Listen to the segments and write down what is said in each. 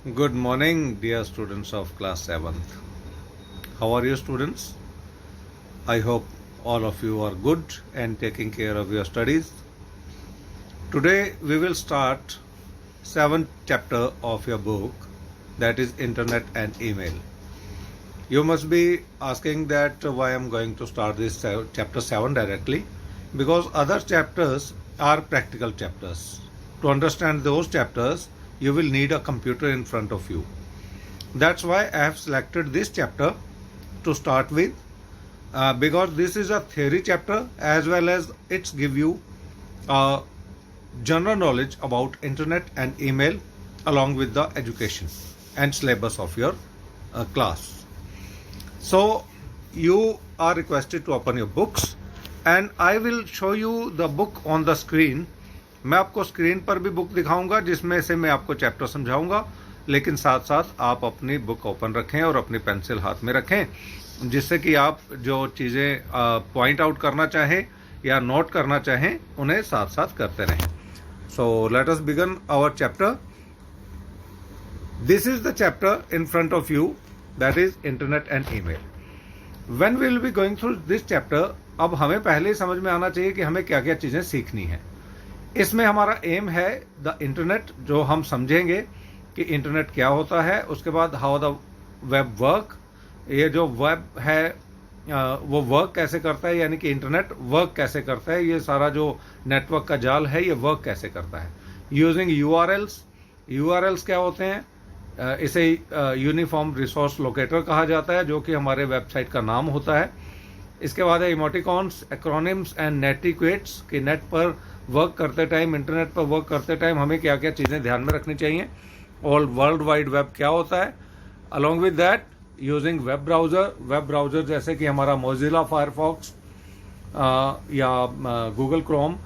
Good morning, dear students of class 7th. How are you, students? I hope all of you are good and taking care of your studies. Today we will start 7th chapter of your book, that is Internet and Email. You must be asking that why I'm going to start this chapter 7 directly, because other chapters are practical chapters. To understand those chapters, you will need a computer in front of you. That's why I have selected this chapter to start with, because this is a theory chapter as well as it's give you general knowledge about internet and email along with the education and syllabus of your class. So you are requested to open your books and I will show you the book on the screen. मैं आपको screen पर भी book दिखाऊंगा जिसमें से मैं आपको chapter समझाऊंगा, लेकिन साथ साथ आप अपनी बुक ओपन रखें और अपनी पेंसिल हाथ में रखें, जिससे कि आप जो चीज़ें पॉइंट आउट करना चाहें या नोट करना चाहें उन्हें साथ साथ करते रहें. So let us begin our chapter. This is the chapter in front of you, that is internet and email. When we will be going through this chapter, अब हमें पहले ही समझ में आना चाहिए कि हमें क्या क्या चीज़ें सीखनी है. इसमें हमारा एम है द इंटरनेट, जो हम समझेंगे कि इंटरनेट क्या होता है. उसके बाद हाउ द वेब वर्क, ये जो वेब है वो वर्क कैसे करता है, यानी कि इंटरनेट वर्क कैसे करता है, ये सारा जो नेटवर्क का जाल है ये वर्क कैसे करता है. यूजिंग यूआरएल्स क्या होते हैं, इसे यूनिफॉर्म रिसोर्स लोकेटर कहा जाता है, जो कि हमारे वेबसाइट का नाम होता है. इसके बाद है इमोटिकॉन्स, एक्रोनिम्स एंड नेटिक्वेट्स, कि नेट पर वर्क करते टाइम, इंटरनेट पर वर्क करते टाइम हमें क्या क्या चीज़ें ध्यान में रखनी चाहिए. और वर्ल्ड वाइड वेब क्या होता है. Along with that using web browser जैसे कि हमारा मोजिला फायरफॉक्स या गूगल क्रोम,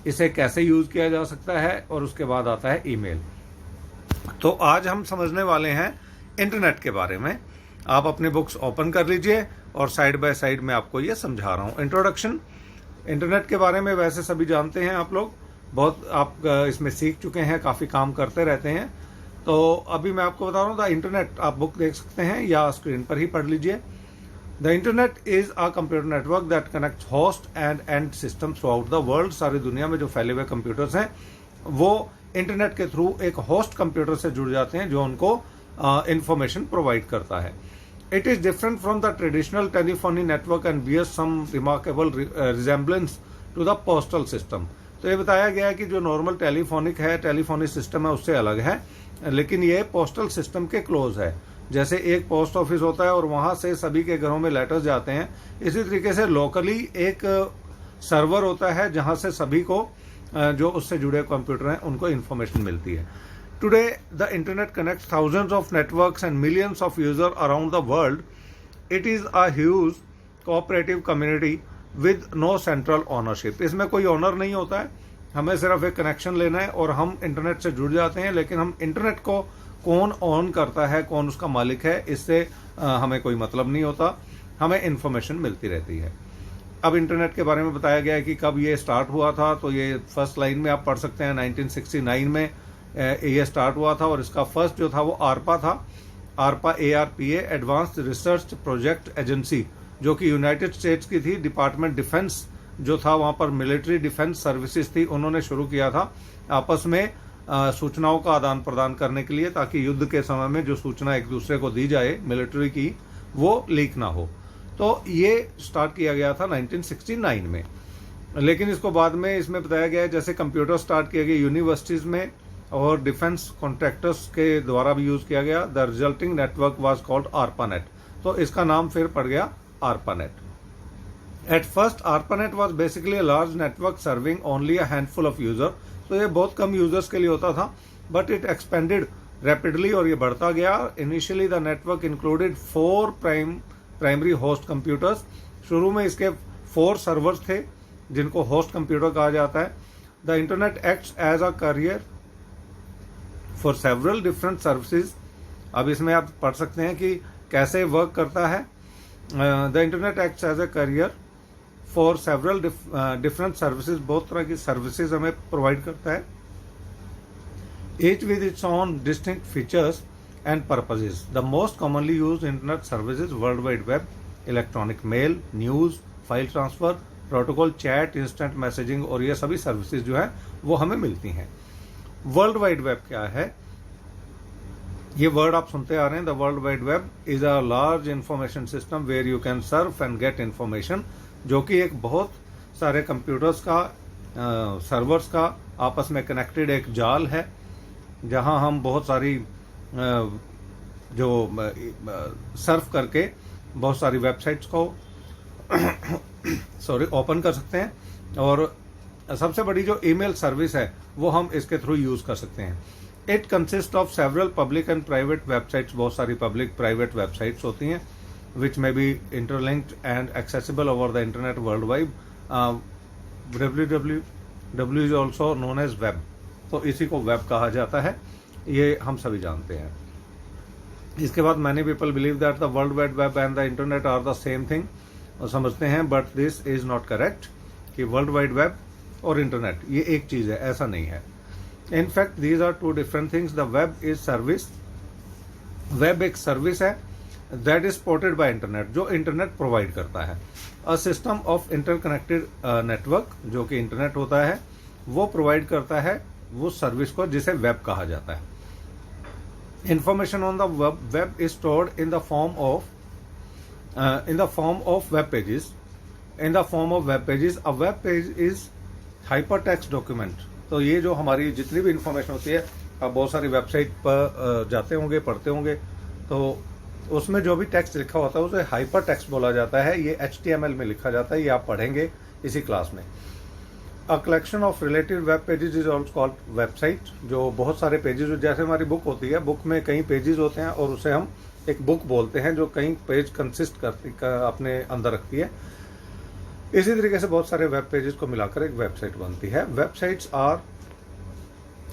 इसे कैसे यूज़ किया जा सकता है. और उसके बाद आता है ईमेल. तो आज हम समझने वाले हैं इंटरनेट के बारे में. आप अपने बुक्स ओपन कर लीजिए और साइड बाय साइड में आपको ये समझा रहा हूँ. इंट्रोडक्शन. इंटरनेट के बारे में वैसे सभी जानते हैं आप लोग, बहुत आप इसमें सीख चुके हैं, काफ़ी काम करते रहते हैं. तो अभी मैं आपको बता रहा हूँ द इंटरनेट. आप बुक देख सकते हैं या स्क्रीन पर ही पढ़ लीजिए. The internet is a computer network that connect host and and system through out the world. सारी दुनिया में जो फैले हुए कंप्यूटर्स हैं वो इंटरनेट के थ्रू एक होस्ट कंप्यूटर से जुड़ जाते हैं जो उनको इंफॉर्मेशन प्रोवाइड करता है. It is different from the traditional telephony network and bears some remarkable resemblance to the postal system. तो ये बताया गया है कि जो नॉर्मल टेलीफोनिक सिस्टम है उससे अलग है, लेकिन ये पोस्टल सिस्टम के क्लोज है. जैसे एक पोस्ट ऑफिस होता है और वहाँ से सभी के घरों में लेटर्स जाते हैं, इसी तरीके से लोकली एक सर्वर होता है जहाँ से सभी को जो उससे जुड़े कंप्यूटर हैं उनको इन्फॉर्मेशन मिलती है. Today, the internet connects thousands of networks and millions of users around the world. It is a huge cooperative community with no central ownership. इसमें कोई ओनर नहीं होता है, हमें सिर्फ एक कनेक्शन लेना है और हम इंटरनेट से जुड़ जाते हैं. लेकिन हम इंटरनेट को कौन ऑन करता है, कौन उसका मालिक है, इससे हमें कोई मतलब नहीं होता. हमें इन्फॉर्मेशन मिलती रहती है. अब इंटरनेट के बारे में बताया गया है कि कब ये स्टार्ट हुआ था. तो ये फर्स्ट लाइन में आप पढ़ सकते हैं, 1969 में ये स्टार्ट हुआ था. और इसका फर्स्ट जो था वो आरपा था. ARPA advanced research project agency, जो कि यूनाइटेड स्टेट्स की थी. डिपार्टमेंट डिफेंस जो था वहाँ पर मिलिट्री डिफेंस सर्विसेज थी, उन्होंने शुरू किया था आपस में सूचनाओं का आदान प्रदान करने के लिए, ताकि युद्ध के समय में जो सूचना एक दूसरे को दी जाए मिलिट्री की वो लीक ना हो. तो ये स्टार्ट किया गया था 1969 में. लेकिन इसको बाद में इसमें बताया गया है जैसे कंप्यूटर स्टार्ट किए गए यूनिवर्सिटीज़ में और डिफेंस कॉन्ट्रैक्टर्स के द्वारा भी यूज किया गया. The resulting network was called ARPANET. तो इसका नाम फिर पड़ गया ARPANET. At first ARPANET was basically a large network serving only a handful of user. तो ये बहुत कम यूजर्स के लिए होता था, बट इट एक्सपेंडेड रैपिडली और ये बढ़ता गया. Initially the network included 4 primary host computers. शुरू में इसके 4 सर्वर्स थे जिनको होस्ट कंप्यूटर कहा जाता है. The internet acts as a carrier for several different services. अब इसमें आप पढ़ सकते हैं कि कैसे वर्क करता है. The internet acts as a carrier for several different services. बहुत तरह की सर्विसेज हमें प्रोवाइड करता है, each with its own distinct features and purposes. The most commonly used internet services World Wide Web, electronic mail, news, file transfer, protocol, chat, instant messaging और ये सभी services जो है वो हमें मिलती हैं। वर्ल्ड वाइड वेब क्या है? ये वर्ड आप सुनते आ रहे हैं। The world wide web is a large information system where you can surf and get information, जो कि एक बहुत सारे कंप्यूटर्स का सर्वर्स का आपस में कनेक्टेड एक जाल है, जहां हम बहुत सारी जो सर्फ करके बहुत सारी वेबसाइट्स को ओपन कर सकते हैं। और सबसे बड़ी जो ईमेल सर्विस है वो हम इसके थ्रू यूज कर सकते हैं। It consist of several public and private websites, बहुत सारी पब्लिक प्राइवेट वेबसाइट्स होती हैं विच में be interlinked and accessible over the internet world wide. www is also known as web, तो इसी को वेब कहा जाता है, ये हम सभी जानते हैं। इसके बाद many people believe that the world wide web and the internet are the same thing, और समझते हैं, but this is not correct कि वर्ल्ड वाइड वेब और इंटरनेट ये एक चीज है, ऐसा नहीं है। In fact these are two different things. The web is service, web एक सर्विस है that is supported by internet, जो इंटरनेट प्रोवाइड करता है। A system of interconnected network, जो कि इंटरनेट होता है, वो प्रोवाइड करता है वो सर्विस को, जिसे वेब कहा जाता है। Information on the web is stored in the form of web pages. In the form of web pages, a web page is hypertext document. तो ये जो हमारी जितनी भी इंफॉर्मेशन होती है, आप बहुत सारी वेबसाइट पर जाते होंगे, पढ़ते होंगे, तो उसमें जो भी टेक्स्ट लिखा होता है उसे हाइपर टेक्स्ट बोला जाता है। ये HTML में लिखा जाता है, ये आप पढ़ेंगे इसी क्लास में। A collection of related web pages is also called website. जो बहुत सारे पेजेस, जैसे हमारी बुक होती है, बुक में कई पेजेस होते हैं और उसे हम एक बुक बोलते हैं, जो कई पेज कंसिस्ट करती अपने अंदर रखती है। इसी तरीके से बहुत सारे वेब पेजेस को मिलाकर एक वेबसाइट बनती है। Websites are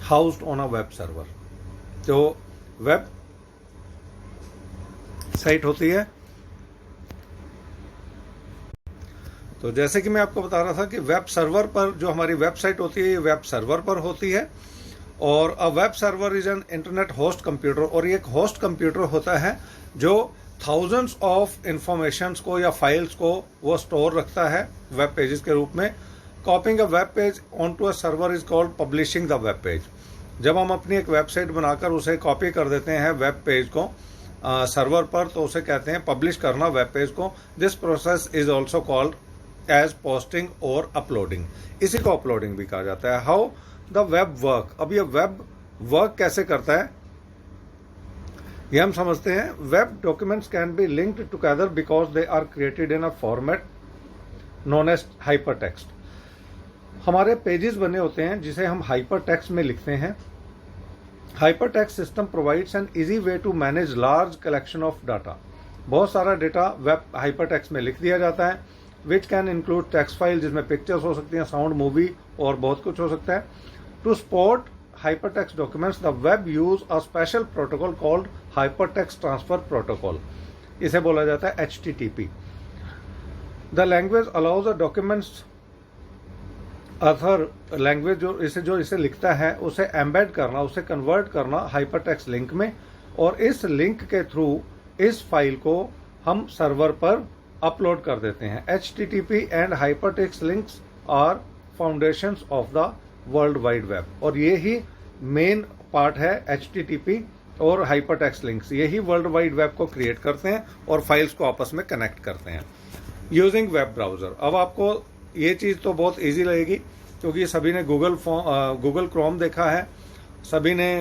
housed on a web server. जो वेब साइट होती है, तो जैसे कि मैं आपको बता रहा था कि वेब सर्वर पर जो हमारी वेबसाइट होती है, ये वेब सर्वर पर होती है। और अ web server is an internet host computer, और ये एक होस्ट कंप्यूटर होता है जो थाउजेंड्स ऑफ इंफॉर्मेशंस को या फाइल्स को वो स्टोर रखता है वेब पेजेस के रूप में। Copying a web page on to a server is called publishing the web page. जब हम अपनी एक वेबसाइट बनाकर उसे कॉपी कर देते हैं वेब पेज को सर्वर पर, तो उसे कहते हैं पब्लिश करना वेब पेज को। This process is also called as posting और अपलोडिंग। इसी को अपलोडिंग भी कहा जाता है। हाउ द वेब वर्क, अब ये वेब वर्क कैसे करता है ये हम समझते हैं। Web documents can be linked together because they are created in a format known as hyper text. हमारे पेजेस बने होते हैं जिसे हम हाइपर टेक्स्ट में लिखते हैं। Hyper text system provides an easy way to manage large collection of data. बहुत सारा डेटा वेब हाइपर टेक्स्ट में लिख दिया जाता है, which can include text file, जिसमें पिक्चर्स हो सकती हैं, साउंड, मूवी और बहुत कुछ हो सकता है। To support hypertext documents, the web use a special protocol called hypertext transfer protocol. इसे बोला जाता है HTTP. The language allows the documents other language जो इसे लिखता है उसे embed करना, उसे convert करना hypertext लिंक में, और इस लिंक के थ्रू इस फाइल को हम सर्वर पर अपलोड कर देते हैं। HTTP and hypertext links are foundations of the world wide web, और ये ही मेन पार्ट है HTTP और हाइपरटेक्स्ट लिंक्स। यही वर्ल्ड वाइड वेब को क्रिएट करते हैं और फाइल्स को आपस में कनेक्ट करते हैं यूजिंग वेब ब्राउजर। अब आपको ये चीज़ तो बहुत इजी लगेगी, क्योंकि सभी ने गूगल क्रोम देखा है, सभी ने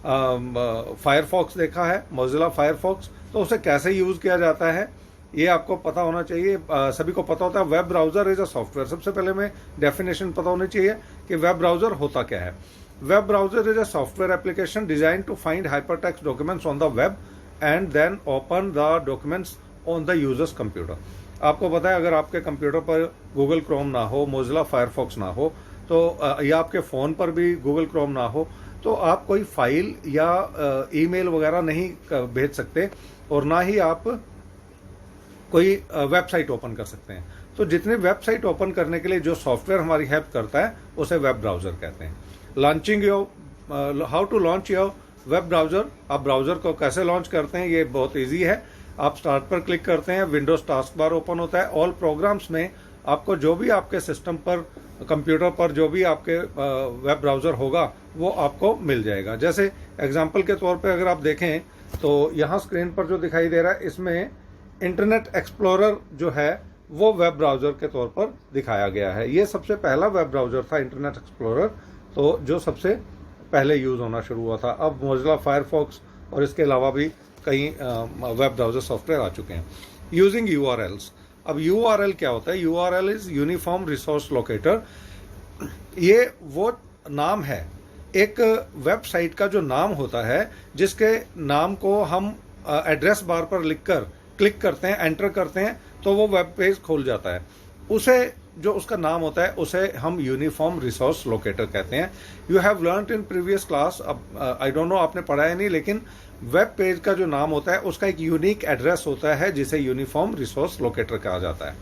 फायरफॉक्स देखा है, मोजिला फायरफॉक्स। तो उसे कैसे यूज़ किया जाता है ये आपको पता होना चाहिए। सभी को पता होता है web browser is a software. सबसे पहले में डेफिनेशन पता होनी चाहिए कि वेब ब्राउजर होता क्या है। Web browser is a software application design to find hypertext documents on the web and then open the documents on the user's computer. आपको पता है, अगर आपके कंप्यूटर पर गूगल क्रोम ना हो, मोजिला फायरफॉक्स ना हो, तो या आपके फ़ोन पर भी गूगल क्रोम ना हो, तो आप कोई फाइल या ईमेल वगैरह नहीं भेज सकते, और ना ही आप कोई वेबसाइट ओपन कर सकते हैं। तो जितने वेबसाइट ओपन करने के लिए जो सॉफ्टवेयर हमारी हेल्प करता है उसे वेब ब्राउजर कहते हैं। Launching your how to launch your web browser, आप ब्राउज़र को कैसे लॉन्च करते हैं ये बहुत इजी है। आप स्टार्ट पर क्लिक करते हैं, विंडोज़ टास्क बार ओपन होता है। ऑल प्रोग्राम्स में आपको जो भी आपके सिस्टम पर, कंप्यूटर पर जो भी आपके वेब ब्राउज़र होगा वो आपको मिल जाएगा। जैसे एग्जांपल के तौर पे अगर आप देखें तो यहाँ स्क्रीन पर जो दिखाई दे रहा है इसमें इंटरनेट एक्सप्लोरर जो है वो वेब ब्राउज़र के तौर पर दिखाया गया है। ये सबसे पहला वेब ब्राउज़र था इंटरनेट एक्सप्लोरर, तो जो सबसे पहले यूज़ होना शुरू हुआ था। अब मोज़िला फायरफॉक्स और इसके अलावा भी कई वेब ब्राउज़र सॉफ्टवेयर आ चुके हैं। यूजिंग URLs, अब URL क्या होता है? URL is uniform resource locator. ये वो नाम है, एक वेबसाइट का जो नाम होता है जिसके नाम को हम एड्रेस बार पर लिखकर क्लिक करते हैं, एंटर करते हैं तो वो वेब पेज खुल जाता है। उसे जो उसका नाम होता है उसे हम यूनिफॉर्म रिसोर्स लोकेटर कहते हैं। You have learned in previous class, अब आई डोंट नो आपने पढ़ा है नहीं, लेकिन वेब पेज का जो नाम होता है उसका एक यूनिक एड्रेस होता है जिसे यूनिफॉर्म रिसोर्स लोकेटर कहा जाता है।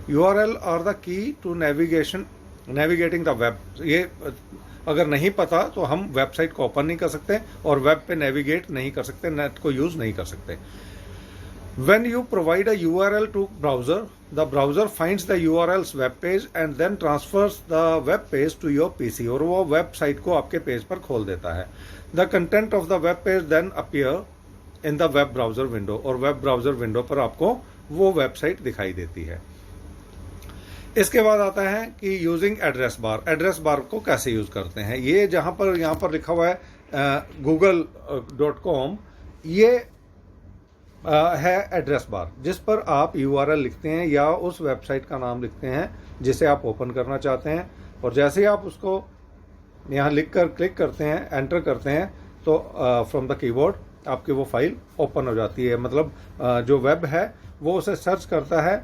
URL are the key to navigating the web. ये अगर नहीं पता तो हम वेबसाइट को ओपन नहीं कर सकते और वेब पे नेविगेट नहीं कर सकते, नेट को यूज नहीं कर सकते। When you provide a URL to browser, the browser finds the URL's web page and then transfers the web page to your PC, और वो वेबसाइट को आपके पेज पर खोल देता है। The content of the web page then appear in the web browser window, और web browser window पर आपको वो वेबसाइट दिखाई देती है। इसके बाद आता है कि using address bar. Address bar को कैसे यूज करते हैं? ये जहां पर यहाँ पर लिखा हुआ है google.com, ये है एड्रेस बार जिस पर आप URL लिखते हैं या उस वेबसाइट का नाम लिखते हैं जिसे आप ओपन करना चाहते हैं, और जैसे ही आप उसको यहाँ लिख कर क्लिक करते हैं, एंटर करते हैं तो फ्रॉम द कीबोर्ड आपकी वो फाइल ओपन हो जाती है। मतलब जो वेब है वो उसे सर्च करता है,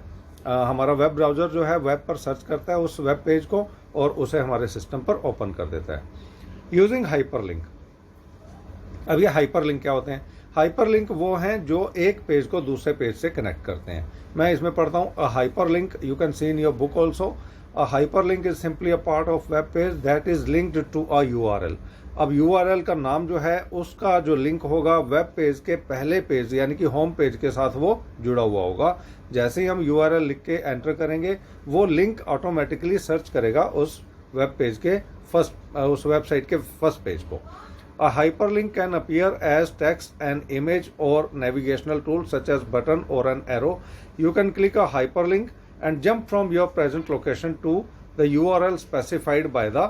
हमारा वेब ब्राउज़र जो है वेब पर सर्च करता है उस वेब पेज को और उसे हमारे सिस्टम पर ओपन कर देता है। यूजिंग हाइपरलिंक, अब ये हाइपरलिंक क्या होते हैं? हाइपरलिंक वो हैं जो एक पेज को दूसरे पेज से कनेक्ट करते हैं। मैं इसमें पढ़ता हूँ, a hyperlink, you can see in your book also, a hyperlink is simply a part of web page that is linked to a URL। अब URL का नाम जो है उसका जो लिंक होगा वेब पेज के पहले पेज यानी कि होम पेज के साथ वो जुड़ा हुआ होगा। जैसे ही हम URL लिख के एंटर करेंगे वो लिंक ऑटोमेटिकली सर्च करेगा उस वेब पेज के उस वेबसाइट के फर्स्ट पेज को। A hyperlink can appear as text, an image, or navigational tool such as button or an arrow. You can click a hyperlink and jump from your present location to the URL specified by the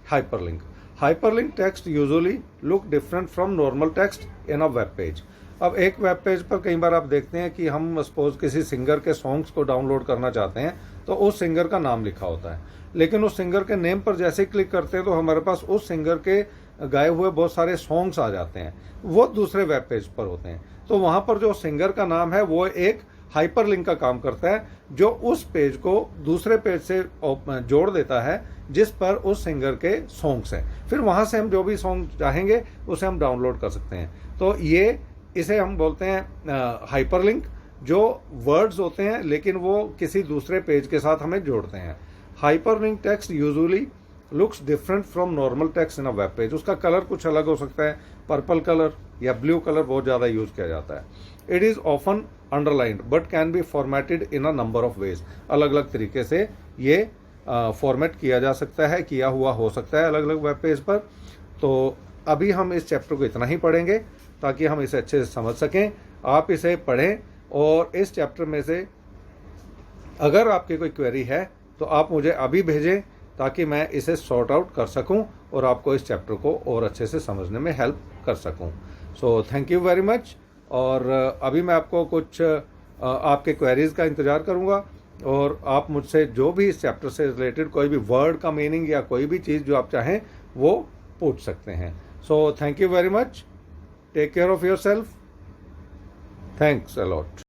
hyperlink. Hyperlink text usually look different from normal text in a web page. अब एक web page पर कई बार आप देखते हैं कि हम suppose किसी सिंगर के सॉन्ग्स को डाउनलोड करना चाहते हैं तो उस सिंगर का नाम लिखा होता है, लेकिन उस सिंगर के नेम पर जैसे ही क्लिक करते हैं तो हमारे पास उस सिंगर के गाए हुए बहुत सारे सॉन्ग्स आ जाते हैं, वो दूसरे वेब पेज पर होते हैं। तो वहाँ पर जो सिंगर का नाम है वो एक हाइपरलिंक का काम करता है जो उस पेज को दूसरे पेज से जोड़ देता है जिस पर उस सिंगर के सॉन्ग्स हैं। फिर वहाँ से हम जो भी सॉन्ग चाहेंगे उसे हम डाउनलोड कर सकते हैं। तो इसे हम बोलते हैं हाइपरलिंक, जो वर्ड्स होते हैं लेकिन वो किसी दूसरे पेज के साथ हमें जोड़ते हैं। Hyperlink text usually looks different from normal text in a web page. उसका कलर कुछ अलग हो सकता है, पर्पल कलर या ब्लू कलर बहुत ज़्यादा यूज किया जाता है। It is often underlined but can be formatted in a number of ways. अलग अलग तरीके से ये फॉर्मेट किया जा सकता है, किया हुआ हो सकता है अलग अलग वेब पेज पर। तो अभी हम इस चैप्टर को इतना ही पढ़ेंगे ताकि हम इसे अच्छे से समझ सकें। आप इसे पढ़ें और इस चैप्टर में से अगर आपकी कोई क्वेरी है तो आप मुझे अभी भेजें ताकि मैं इसे सॉर्ट आउट कर सकूं और आपको इस चैप्टर को और अच्छे से समझने में हेल्प कर सकूं। सो थैंक यू वेरी मच। और अभी मैं आपको कुछ आपके क्वेरीज का इंतज़ार करूंगा और आप मुझसे जो भी इस चैप्टर से रिलेटेड कोई भी वर्ड का मीनिंग या कोई भी चीज़ जो आप चाहें वो पूछ सकते हैं। So thank you very much. Take care of yourself. Thanks a lot.